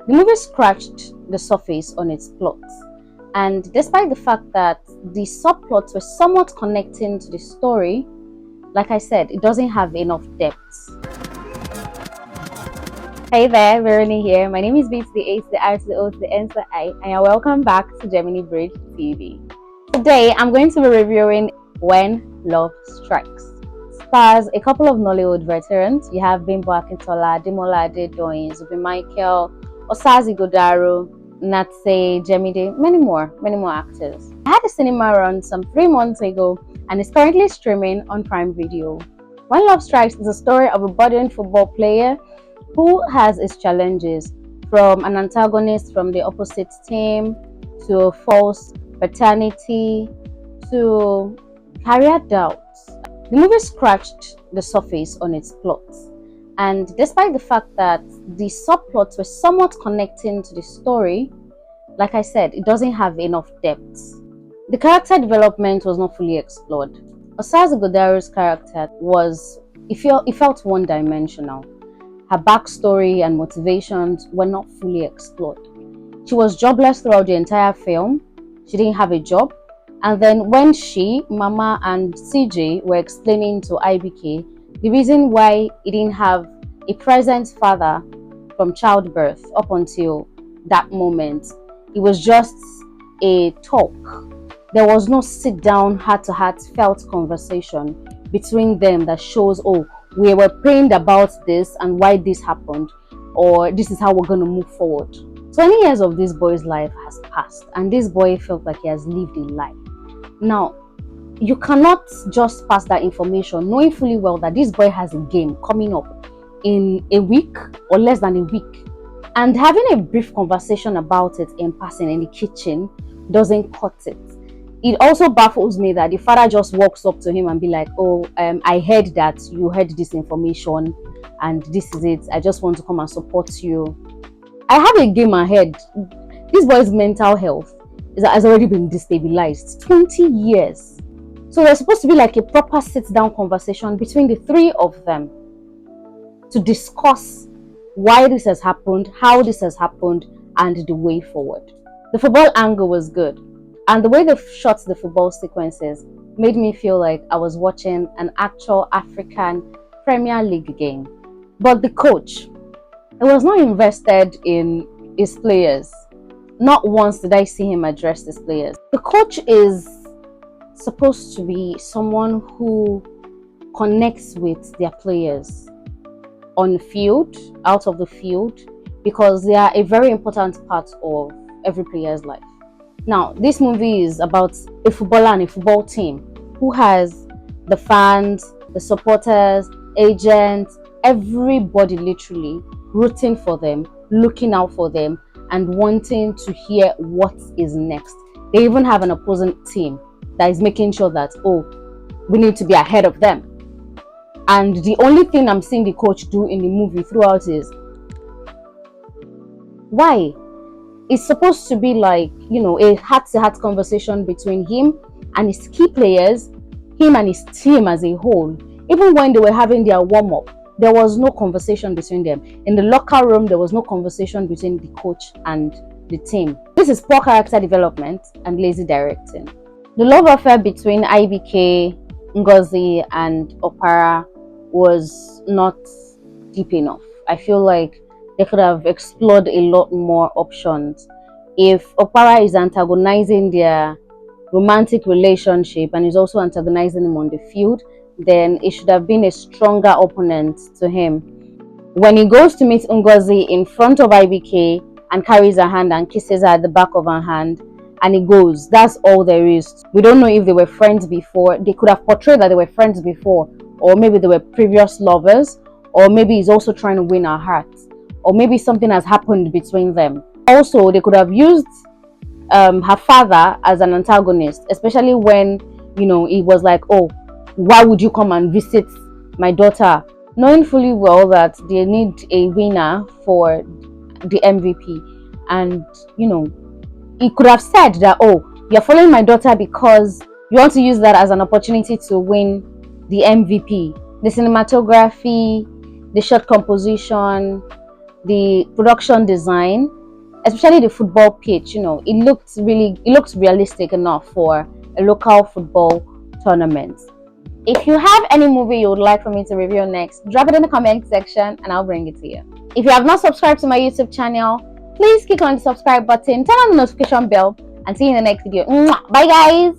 The movie scratched the surface on its plot, and despite the fact that the subplots were somewhat connecting to the story, like I said, it doesn't have enough depth. Hey there, Veroni here. My name is B to the A to the R to the O to the N to the I, and you're welcome back to GeminiBreed TV. Today, I'm going to be reviewing When Love Strikes. Stars a couple of Nollywood veterans. You have Bimbo Akintola, Demola Adedoyin, Zubby Michael, Osas Ighodaro, Natse Jemide, many more actors. I had a cinema run some 3 months ago and is currently streaming on Prime Video. When Love Strikes is a story of a budding football player who has its challenges, from an antagonist from the opposite team to false paternity to career doubts. The movie scratched the surface on its plot, and despite the fact that the subplots were somewhat connecting to the story, like I said, it doesn't have enough depth. The character development was not fully explored. Osas Ighodaro's character it felt one-dimensional. Her backstory and motivations were not fully explored. She was jobless throughout the entire film. She didn't have a job. And then when she, Mama, and CJ were explaining to IBK the reason why he didn't have a present father from childbirth up until that moment, it was just a talk. There was no sit-down, heart-to-heart felt conversation between them that shows, oh, we were pained about this and why this happened, or this is how we're going to move forward. 20 years of this boy's life has passed, and this boy felt like he has lived a life. Now, you cannot just pass that information knowing fully well that this boy has a game coming up in a week or less than a week, and having a brief conversation about it in passing in the kitchen doesn't cut it. It also baffles me that the father just walks up to him and be like, oh, I heard that you heard this information and this is it. I just want to come and support you. I have a game ahead. This boy's mental health has already been destabilized. 20 years. So there's supposed to be like a proper sit-down conversation between the three of them to discuss why this has happened, how this has happened, and the way forward. The football angle was good, and the way they shot the football sequences made me feel like I was watching an actual African Premier League game. But the coach, he was not invested in his players. Not once did I see him address his players. The coach is supposed to be someone who connects with their players on the field, out of the field, because they are a very important part of every player's life. Now, this movie is about a footballer and a football team who has the fans, the supporters, agents, everybody literally rooting for them, looking out for them, and wanting to hear what is next. They even have an opposing team that is making sure that, oh, we need to be ahead of them. And the only thing I'm seeing the coach do in the movie throughout is, why? It's supposed to be like, you know, a heart-to-heart conversation between him and his key players, him and his team as a whole. Even when they were having their warm-up, there was no conversation between them. In the locker room, there was no conversation between the coach and the team. This is poor character development and lazy directing. The love affair between IBK, Ngozi, and Opara was not deep enough. I feel like they could have explored a lot more options. If Opara is antagonizing their romantic relationship and is also antagonizing him on the field, then it should have been a stronger opponent to him. When he goes to meet Ngozi in front of IBK and carries her hand and kisses her at the back of her hand, and he goes, that's all there is. We don't know if they were friends before. They could have portrayed that they were friends before, or maybe they were previous lovers, or maybe he's also trying to win her heart, or maybe something has happened between them. Also, they could have used her father as an antagonist, especially when, you know, it was like, oh, why would you come and visit my daughter? Knowing fully well that they need a winner for the MVP. And, you know, he could have said that, oh, you're following my daughter because you want to use that as an opportunity to win the MVP. The cinematography, the shot composition, the production design especially the football pitch. It looks realistic enough for a local football tournament. If you have any movie you would like for me to review next, drop it in the comment section and I'll bring it to you. If you have not subscribed to my YouTube channel, please click on the subscribe button, turn on the notification bell, and see you in the next video. Mwah! Bye guys!